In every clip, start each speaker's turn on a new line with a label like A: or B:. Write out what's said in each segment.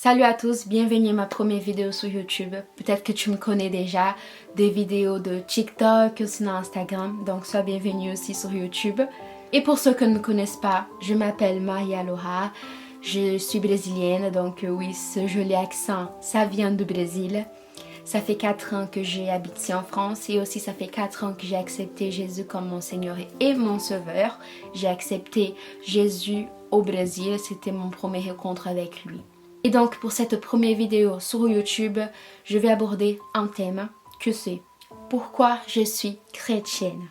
A: Salut à tous, bienvenue à ma première vidéo sur YouTube. Peut-être que tu me connais déjà des vidéos de TikTok ou sinon Instagram, donc sois bienvenue aussi sur YouTube. Et pour ceux qui ne me connaissent pas, je m'appelle Maria Loha, je suis brésilienne, donc oui, ce joli accent, ça vient du Brésil. Ça fait 4 ans que j'ai habité en France et aussi ça fait 4 ans que j'ai accepté Jésus comme mon Seigneur et mon Sauveur. J'ai accepté Jésus au Brésil, c'était mon premier rencontre avec lui. Et donc pour cette première vidéo sur YouTube, je vais aborder un thème que c'est pourquoi je suis chrétienne.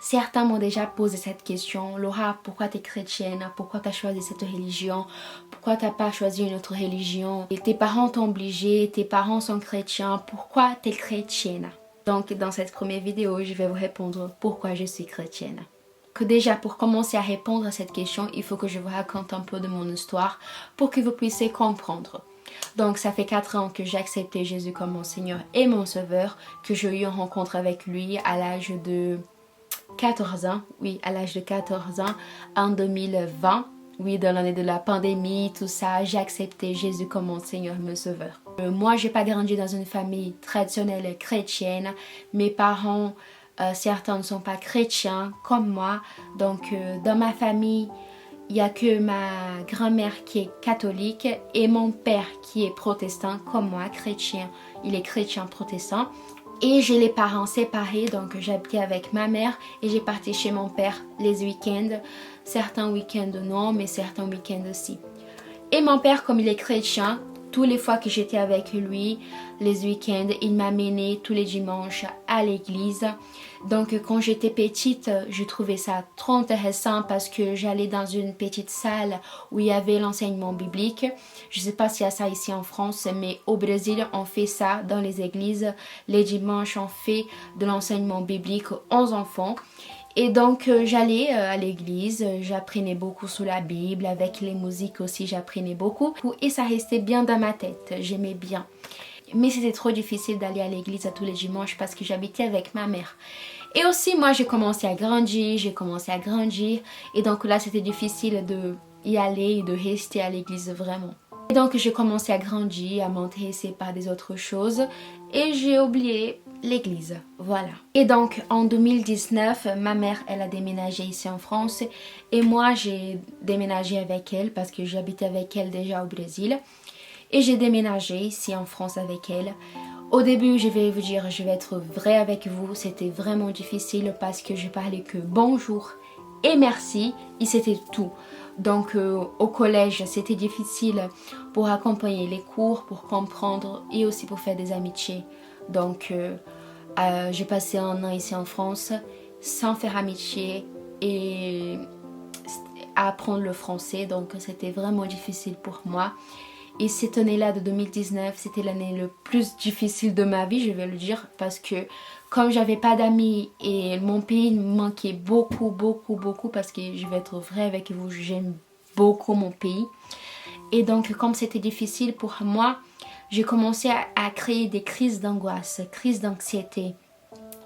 A: Certains m'ont déjà posé cette question. Laura, pourquoi tu es chrétienne? Pourquoi tu as choisi cette religion? Pourquoi tu n'as pas choisi une autre religion? Et tes parents t'ont obligé, tes parents sont chrétiens. Pourquoi tu es chrétienne? Donc dans cette première vidéo, je vais vous répondre pourquoi je suis chrétienne. Que déjà pour commencer à répondre à cette question, il faut que je vous raconte un peu de mon histoire pour que vous puissiez comprendre. Donc ça fait 4 ans que j'ai accepté Jésus comme mon Seigneur et mon Sauveur, que j'ai eu une rencontre avec lui à l'âge de 14 ans, oui, à l'âge de 14 ans, en 2020, oui, dans l'année de la pandémie, tout ça, j'ai accepté Jésus comme mon Seigneur et mon Sauveur. Moi, j'ai pas grandi dans une famille traditionnelle chrétienne. Mes parents, certains ne sont pas chrétiens comme moi. Donc, dans ma famille, il n'y a que ma grand-mère qui est catholique et mon père qui est protestant comme moi, chrétien. Il est chrétien protestant. Et j'ai les parents séparés, donc j'habitais avec ma mère et j'ai parti chez mon père les week-ends. Certains week-ends non, mais certains week-ends aussi. Et mon père, comme il est chrétien, tous les fois que j'étais avec lui, les week-ends, il m'amenait tous les dimanches à l'église. Donc quand j'étais petite, je trouvais ça trop intéressant parce que j'allais dans une petite salle où il y avait l'enseignement biblique. Je ne sais pas s'il y a ça ici en France, mais au Brésil, on fait ça dans les églises. Les dimanches, on fait de l'enseignement biblique aux enfants. Et donc j'allais à l'église, j'apprenais beaucoup sur la Bible, avec les musiques aussi j'apprenais beaucoup et ça restait bien dans ma tête, j'aimais bien. Mais c'était trop difficile d'aller à l'église à tous les dimanches parce que j'habitais avec ma mère. Et aussi moi j'ai commencé à grandir et donc là c'était difficile de y aller et de rester à l'église vraiment. Et donc j'ai commencé à grandir, à m'intéresser par des autres choses et j'ai oublié l'église, voilà. Et donc en 2019, ma mère elle a déménagé ici en France et moi j'ai déménagé avec elle parce que j'habitais avec elle déjà au Brésil et j'ai déménagé ici en France avec elle. Au début, je vais vous dire, je vais être vraie avec vous, c'était vraiment difficile parce que je parlais que bonjour et merci et c'était tout. Donc au collège, c'était difficile pour accompagner les cours, pour comprendre et aussi pour faire des amitiés. Donc j'ai passé un an ici en France sans faire amitié et apprendre le français. Donc c'était vraiment difficile pour moi. Et cette année-là de 2019, c'était l'année le plus difficile de ma vie, je vais le dire, parce que comme j'avais pas d'amis et mon pays me manquait beaucoup, parce que je vais être vraie avec vous, j'aime beaucoup mon pays. Et donc comme c'était difficile pour moi, j'ai commencé à créer des crises d'angoisse, crises d'anxiété.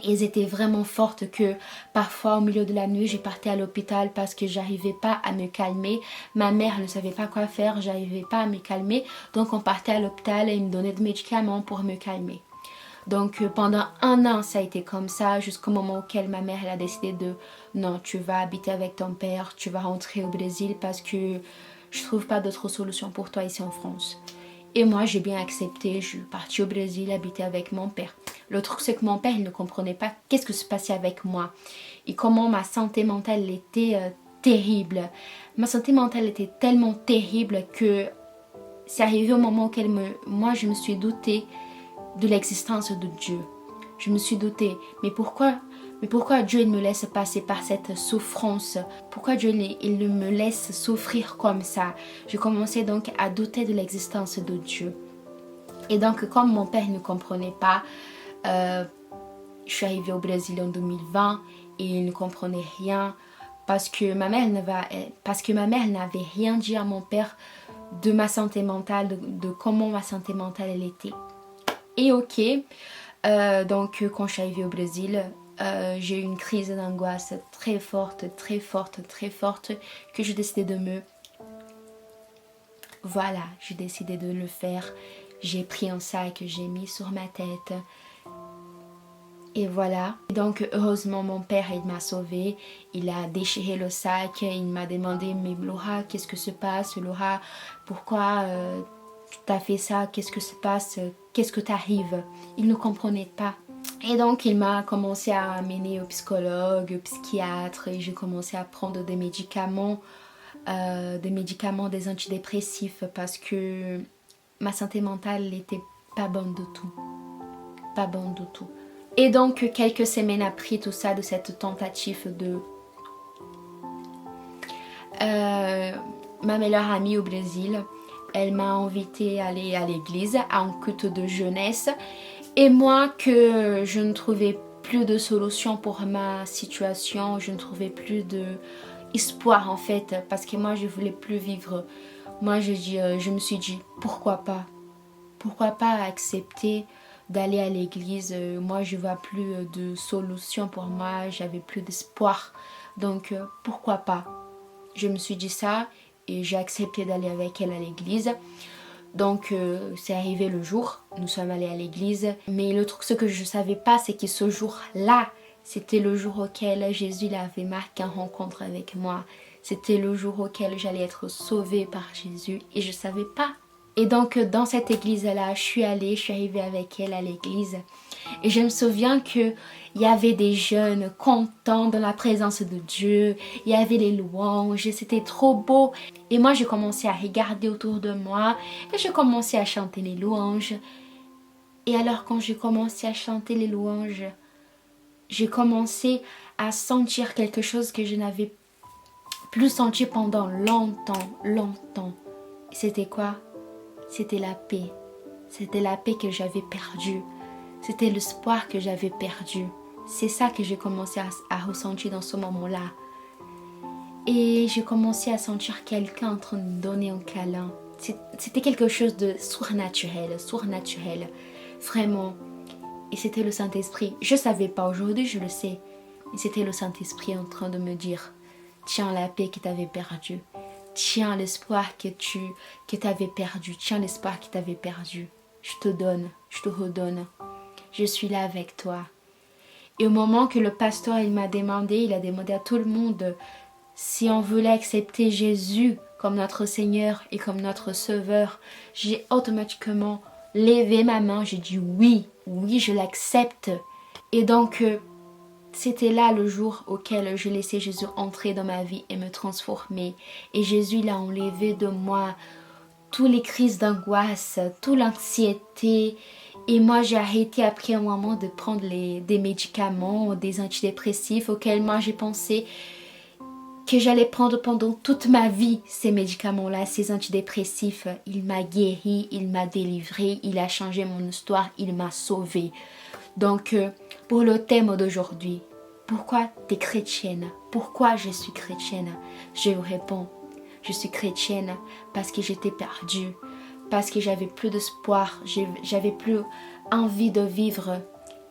A: Et elles étaient vraiment fortes que parfois au milieu de la nuit, je partais à l'hôpital parce que j'arrivais pas à me calmer. Ma mère ne savait pas quoi faire, j'arrivais pas à me calmer. Donc on partait à l'hôpital et ils me donnaient des médicaments pour me calmer. Donc pendant un an, ça a été comme ça jusqu'au moment auquel ma mère elle a décidé de non, tu vas habiter avec ton père, tu vas rentrer au Brésil parce que je trouve pas d'autre solution pour toi ici en France. Et moi, j'ai bien accepté, je suis partie au Brésil habiter avec mon père. Le truc, c'est que mon père, il ne comprenait pas qu'est-ce que se passait avec moi et comment ma santé mentale était terrible. Ma santé mentale était tellement terrible que c'est arrivé au moment auquel moi, je me suis doutée de l'existence de Dieu. Je me suis doutée, mais pourquoi Dieu il me laisse passer par cette souffrance? Pourquoi Dieu il me laisse souffrir comme ça? Je commençais donc à douter de l'existence de Dieu. Et donc comme mon père ne comprenait pas, je suis arrivée au Brésil en 2020 et il ne comprenait rien parce que ma mère n'avait rien dit à mon père de ma santé mentale, de comment ma santé mentale elle était. Et ok, donc quand je suis arrivée au Brésil, j'ai eu une crise d'angoisse très forte que j'ai décidé de me Voilà, j'ai décidé de le faire. J'ai pris un sac, j'ai mis sur ma tête. Et voilà. Donc heureusement mon père il m'a sauvée. Il a déchiré le sac. Il m'a demandé mais Laura qu'est-ce que se passe Laura pourquoi tu as fait ça? Qu'est-ce que se passe? Qu'est-ce que t'arrive? Il ne comprenait pas. Et donc il m'a commencé à amener au psychologue, au psychiatre et j'ai commencé à prendre des médicaments, des antidépressifs parce que ma santé mentale n'était pas bonne du tout. Pas bonne du tout. Et donc quelques semaines après tout ça, de cette tentative de ma meilleure amie au Brésil, elle m'a invitée à aller à l'église, à un culte de jeunesse. Et moi que je ne trouvais plus de solution pour ma situation, je ne trouvais plus d'espoir en fait, parce que moi je voulais plus vivre. Moi je me suis dit pourquoi pas accepter d'aller à l'église. Moi je vois plus de solution pour moi, j'avais plus d'espoir, donc pourquoi pas. Je me suis dit ça et j'ai accepté d'aller avec elle à l'église. Donc c'est arrivé le jour, nous sommes allés à l'église. Mais le truc, ce que je ne savais pas, c'est que ce jour-là, c'était le jour auquel Jésus il avait marqué une rencontre avec moi. C'était le jour auquel j'allais être sauvée par Jésus et je ne savais pas. Et donc dans cette église-là, je suis arrivée avec elle à l'église. Et je me souviens qu'il y avait des jeunes contents dans la présence de Dieu. Il y avait les louanges, c'était trop beau. Et moi, j'ai commencé à regarder autour de moi et j'ai commencé à chanter les louanges. Et alors, quand j'ai commencé à chanter les louanges, j'ai commencé à sentir quelque chose que je n'avais plus senti pendant longtemps. C'était quoi? C'était la paix. C'était la paix que j'avais perdue. C'était l'espoir que j'avais perdu. C'est ça que j'ai commencé à ressentir dans ce moment-là. Et j'ai commencé à sentir quelqu'un en train de me donner un câlin. C'était quelque chose de surnaturel, vraiment. Et c'était le Saint-Esprit. Je ne savais pas, aujourd'hui je le sais. Mais c'était le Saint-Esprit en train de me dire, tiens la paix que tu avais perdue. Tiens l'espoir que tu avais perdu. Tiens l'espoir que tu avais perdu. Je te donne, je te redonne. Je suis là avec toi. Et au moment que le pasteur il a demandé à tout le monde si on voulait accepter Jésus comme notre Seigneur et comme notre Sauveur, j'ai automatiquement levé ma main, j'ai dit oui, je l'accepte. Et donc c'était là le jour auquel je laissais Jésus entrer dans ma vie et me transformer. Et Jésus il a enlevé de moi toutes les crises d'angoisse, toute l'anxiété. Et moi, j'ai arrêté après un moment de prendre des médicaments, des antidépressifs auxquels moi j'ai pensé que j'allais prendre pendant toute ma vie ces médicaments-là, ces antidépressifs. Il m'a guéri, il m'a délivré, il a changé mon histoire, il m'a sauvée. Donc, pour le thème d'aujourd'hui, pourquoi tu es chrétienne? Pourquoi je suis chrétienne? Je vous réponds, je suis chrétienne parce que j'étais perdue, parce que j'avais plus d'espoir, j'avais plus envie de vivre.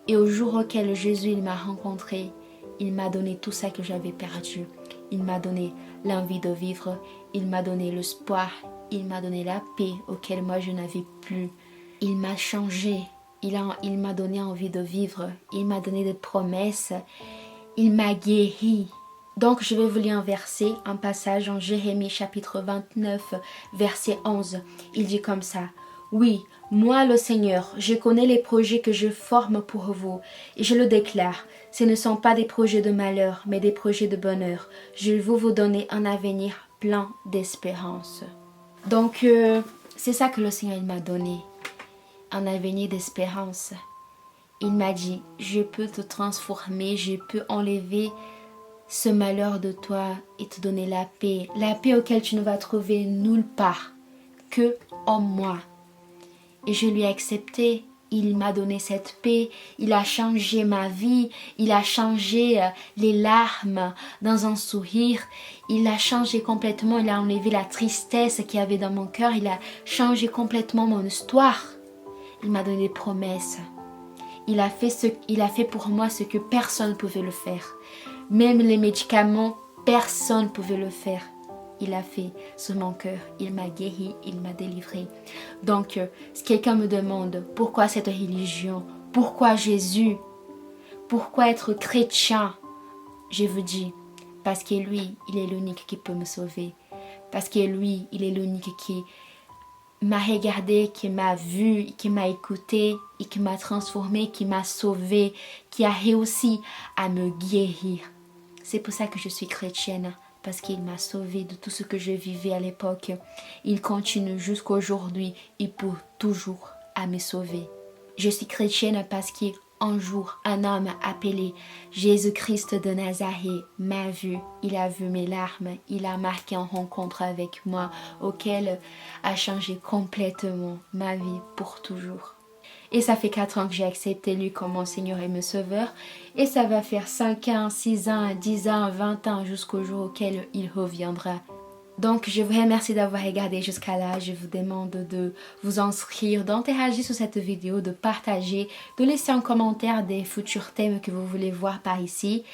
A: Et au jour auquel Jésus il m'a rencontré, il m'a donné tout ça que j'avais perdu. Il m'a donné l'envie de vivre, il m'a donné l'espoir, il m'a donné la paix auquel moi je n'avais plus. Il m'a changé, il m'a donné envie de vivre, il m'a donné des promesses, il m'a guéri. Donc je vais vous lire un passage en Jérémie chapitre 29, verset 11. Il dit comme ça. Oui, moi le Seigneur, je connais les projets que je forme pour vous, et je le déclare. Ce ne sont pas des projets de malheur, mais des projets de bonheur. Je veux vous donner un avenir plein d'espérance. Donc c'est ça que le Seigneur m'a donné, un avenir d'espérance. Il m'a dit, je peux te transformer, je peux enlever ce malheur de toi et te donner la paix auquel tu ne vas trouver nulle part, que en moi. Et je lui ai accepté, il m'a donné cette paix, il a changé ma vie, il a changé les larmes dans un sourire, il a changé complètement, il a enlevé la tristesse qu'il y avait dans mon cœur, il a changé complètement mon histoire. Il m'a donné des promesses. Il a fait pour moi ce que personne ne pouvait le faire. Même les médicaments, personne ne pouvait le faire. il a fait sur mon cœur. Il m'a guéri, il m'a délivré. Donc, si quelqu'un me demande pourquoi cette religion, pourquoi Jésus, pourquoi être chrétien, je vous dis, parce que lui, il est l'unique qui peut me sauver. Parce que lui, il est l'unique qui m'a regardé, qui m'a vu, qui m'a écouté et qui m'a transformé, qui m'a sauvé, qui a réussi à me guérir. C'est pour ça que je suis chrétienne, parce qu'il m'a sauvé de tout ce que je vivais à l'époque. Il continue jusqu'à aujourd'hui et pour toujours à me sauver. Je suis chrétienne parce qu'un jour, un homme appelé Jésus-Christ de Nazareth m'a vu. Il a vu mes larmes. Il a marqué une rencontre avec moi auquel a changé complètement ma vie pour toujours. Et ça fait 4 ans que j'ai accepté lui comme mon Seigneur et mon Sauveur. Et ça va faire 5 ans, 6 ans, 10 ans, 20 ans jusqu'au jour auquel il reviendra. Donc, je vous remercie d'avoir regardé jusqu'à là. Je vous demande de vous inscrire, d'interagir sur cette vidéo, de partager, de laisser un commentaire des futurs thèmes que vous voulez voir par ici.